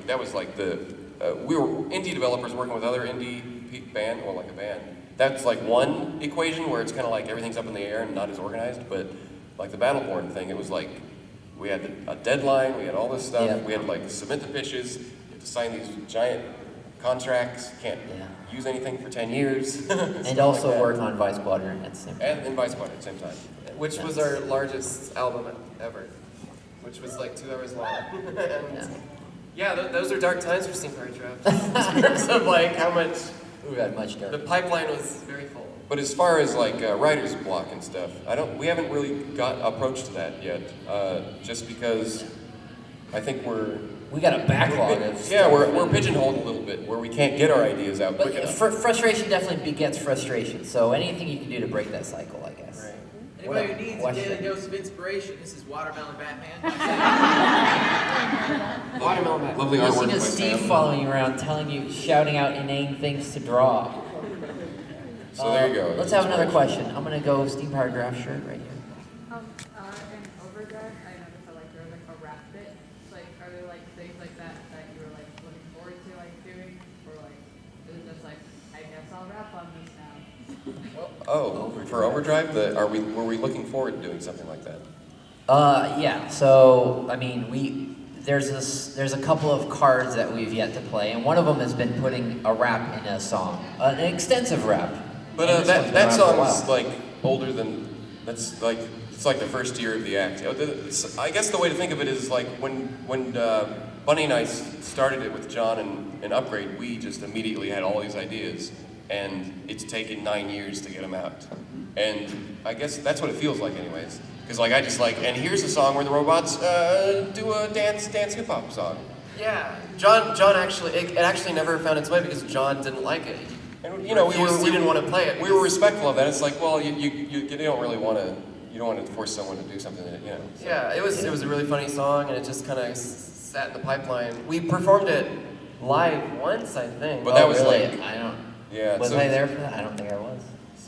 that was like the we were indie developers working with other indie band or like a band. That's like one equation where it's kind of like everything's up in the air and not as organized. But like the Battleborn thing, it was like we had a deadline, we had all this stuff, we had to like submit the pitches, you had to sign these giant contracts, can't use anything for 10 years. And also like work on Vice Quadrant at the same time. And Vice Quadrant at the same time. Which was our largest album ever, which was like 2 hours long. And those are dark times for Steam Powered Giraffe. In terms of like how much, we had much dark. The pipeline was very full. But as far as like writer's block and stuff, we haven't really got approached to that yet. Just because I think we got a backlog of stuff. We're pigeonholed a little bit where we can't get our ideas out quick enough. Frustration definitely begets frustration. So anything you can do to break that cycle, I guess. Right. Anybody who needs a daily dose of inspiration, this is Watermelon Batman. Watermelon Batman. Lovely artwork. artwork by Steve Sam. following you around, shouting out inane things to draw. So there you go. Let's have another question. I'm gonna go Steam Powered Giraffe shirt right here. In Overdrive, I noticed that like there was like a rap bit. Like, are there like things like that you were like looking forward to like doing, or like is it just like I guess I'll rap on this now? For Overdrive, were we looking forward to doing something like that? Yeah. So I mean, there's a couple of cards that we've yet to play, and one of them has been putting a rap in a song, an extensive rap. But that song's like older than it's like the first year of the act. I guess the way to think of it is like when Bunny and I started it with John and Upgrade, we just immediately had all these ideas, and it's taken 9 years to get them out. And I guess that's what it feels like, anyways. Because like I just like, and here's a song where the robots do a dance hip hop song. Yeah, John actually it actually never found its way because John didn't like it. And we didn't want to play it. We were respectful of that. It's like, well, you don't really want to. You don't want to force someone to do something that So. Yeah, it was a really funny song, and it just kind of sat in the pipeline. We performed it live once, I think. But that was really? like, I don't. Yeah. Was I there for that? I don't think I was.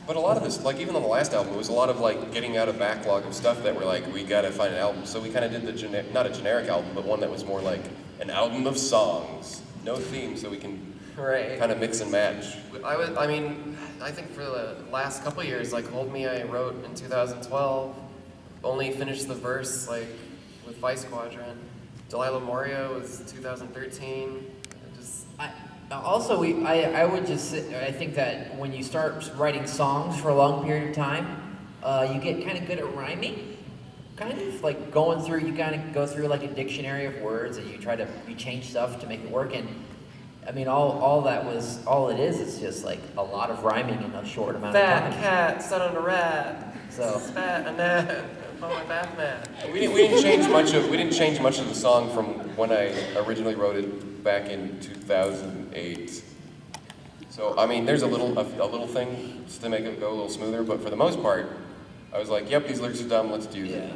But a lot of this, like even on the last album, it was a lot of like getting out a backlog of stuff that we're like, we gotta find an album. So we kind of did not a generic album, but one that was more like an album of songs, no theme, so we can kind of mix and match. I think for the last couple of years, like Hold Me I wrote in 2012, only finished the verse like with Vice Quadrant. Delilah Morio was 2013. I would just say, I think that when you start writing songs for a long period of time, you get kind of good at rhyming. Kind of like going through, you kind of go through like a dictionary of words and you change stuff to make it work. And I mean, all it is just like a lot of rhyming in a short amount of time. Fat cat, sat on a rat. So fat and that. Oh my Batman. We didn't change much of the song from when I originally wrote it back in 2008. So I mean, there's a little thing just to make it go a little smoother, but for the most part, I was like, yep, these lyrics are dumb. Let's do that.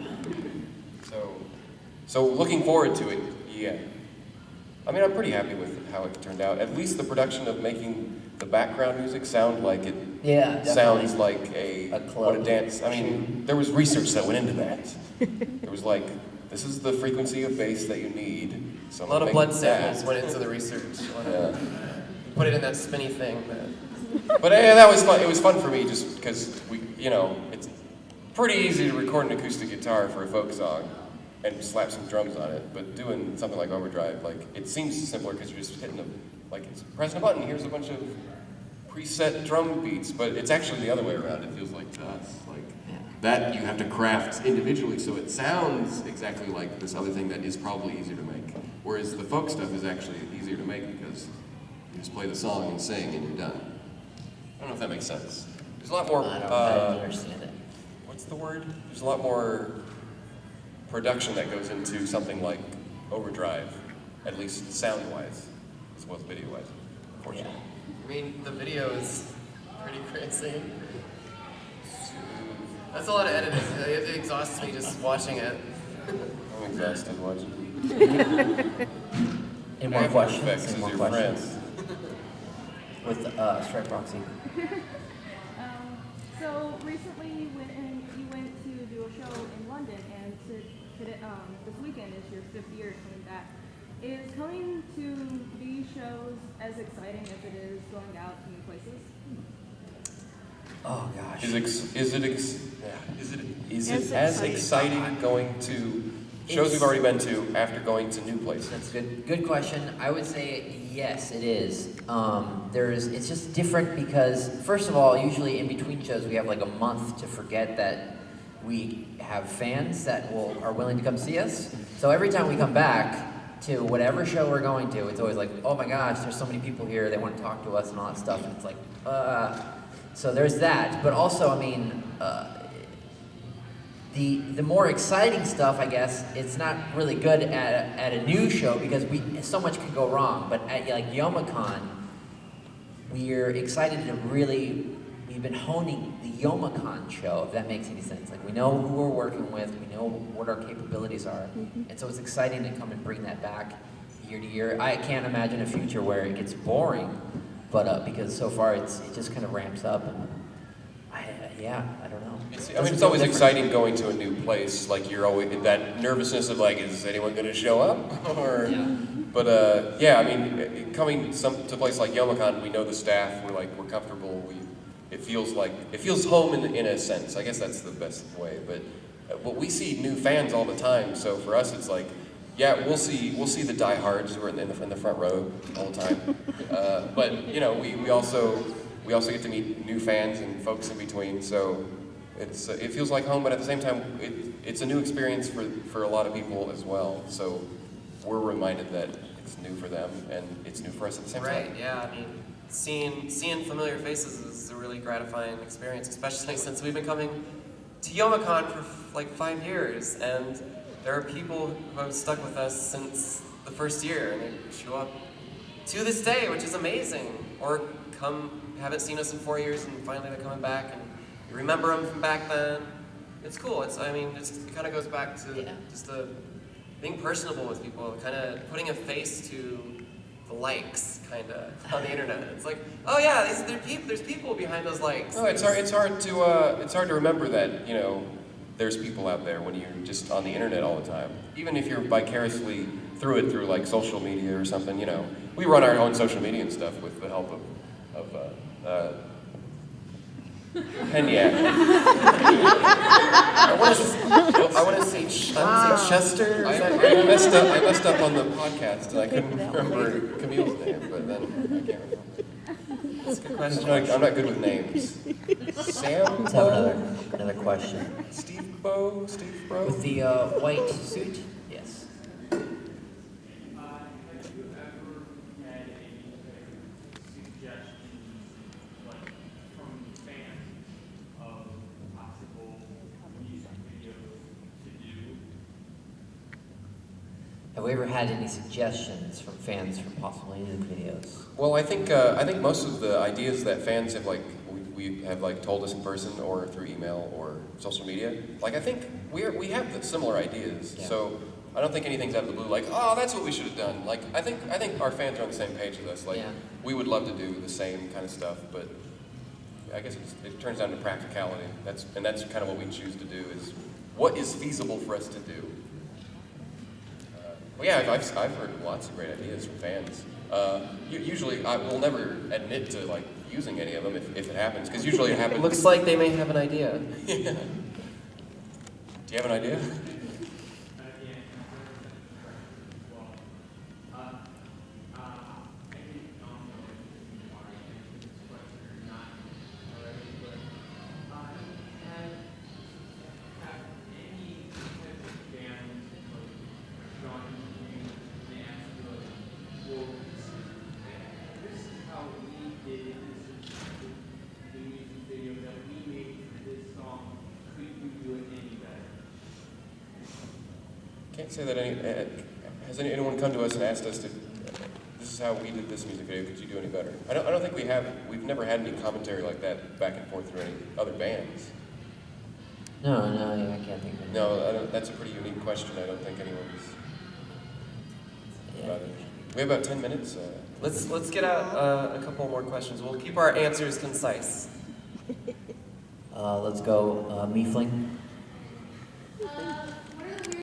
So looking forward to it. Yeah. I mean, I'm pretty happy with how it turned out. At least the production of making the background music sound like it sounds like what a dance. I mean, there was research that went into that. There was like, this is the frequency of bass that you need. So a lot of blood samples went into the research. Put it in that spinny thing. But yeah, that was fun. It was fun for me just because it's pretty easy to record an acoustic guitar for a folk song and slap some drums on it, but doing something like Overdrive, like it seems simpler because you're just hitting it's pressing a button. Here's a bunch of preset drum beats, but it's actually the other way around. It feels like to us, like that you have to craft individually so it sounds exactly like this other thing that is probably easier to make. Whereas the folk stuff is actually easier to make because you just play the song and sing and you're done. I don't know if that makes sense. There's a lot more. I don't understand it. What's the word? There's a lot more production that goes into something like Overdrive, at least sound-wise, as well as video-wise, unfortunately. Yeah. I mean, the video is pretty crazy. That's a lot of editing. It exhausts me just watching it. I'm exhausted watching it. Any more questions? Any more questions? With Strike Proxy. So recently you went to do a show in London, and this weekend is your 5th year coming back. Is coming to these shows as exciting as it is going out to new places? Oh gosh. Is it as exciting going to shows we've already been to after going to new places? That's a good question. I would say yes, it is. It's just different because, first of all, usually in between shows we have like a month to forget that we have fans that are willing to come see us. So every time we come back to whatever show we're going to, it's always like, oh my gosh, there's so many people here, they want to talk to us and all that stuff. And it's like, So there's that. But also, I mean, the more exciting stuff, I guess, it's not really good at a new show because so much could go wrong. But at like Youmacon, we're excited to we've been honing the Youmacon show, if that makes any sense. Like we know who we're working with, we know what our capabilities are, and so it's exciting to come and bring that back year to year. I can't imagine a future where it gets boring, but because so far it just kind of ramps up, and I don't know. It's always exciting going to a new place. Like you're always that nervousness of like, is anyone going to show up? Or, Yeah. But I mean, coming to a place like Youmacon, we know the staff. We're comfortable. It feels home in a sense. I guess that's the best way. But we see new fans all the time. So for us, it's like, yeah, we'll see the diehards who are in the front row all the time. But you know, we also get to meet new fans and folks in between. So it feels like home, but at the same time, it's a new experience for a lot of people as well. So we're reminded that it's new for them and it's new for us at the same time. Right, yeah, I mean, seeing familiar faces is a really gratifying experience, especially since we've been coming to Youmacon for like 5 years, and there are people who have stuck with us since the first year, and they show up to this day, which is amazing, or haven't seen us in 4 years, and finally they're coming back, and you remember them from back then. It's cool. It kind of goes back to just being personable with people, kind of putting a face to the likes, kind of on the internet. It's like, oh yeah, there's people behind those likes. No, it's hard to remember that, you know, there's people out there when you're just on the internet all the time. Even if you're vicariously through like social media or something, you know. We run our own social media and stuff with the help of Penyak. I want to say Chester. I messed up on the podcast and I couldn't remember Camille's name, but then I can't remember. That's a good question. I'm not good with names. Sam? Let's have another question. Steve Bro? With the white suit? Yes. Have you ever had any suggestions, like, from fans of possible music videos to do? Have we ever had any suggestions from fans for possible music videos? Well, I think most of the ideas that fans have we have told us in person or through email or social media. Like I think we have the similar ideas. Yeah. So I don't think anything's out of the blue. Like, oh, that's what we should have done. Like I think our fans are on the same page with us. Like Yeah. we would love to do the same kind of stuff, but I guess it turns down to practicality. That's kind of what we choose to do is what is feasible for us to do. Well, yeah, I've heard lots of great ideas from fans. Usually, I will never admit to using any of them if it happens, because usually it happens. It looks like they may have an idea. Yeah. Do you have an idea? Can't say that has anyone come to us and asked us to. This is how we did this music video. Could you do any better? I don't think we have. We've never had any commentary like that back and forth through any other bands. No, I can't think of it. No, that's a pretty unique question. I don't think anyone's about it. We have about 10 minutes. Let's get out a couple more questions. We'll keep our answers concise. Let's go, Miefling.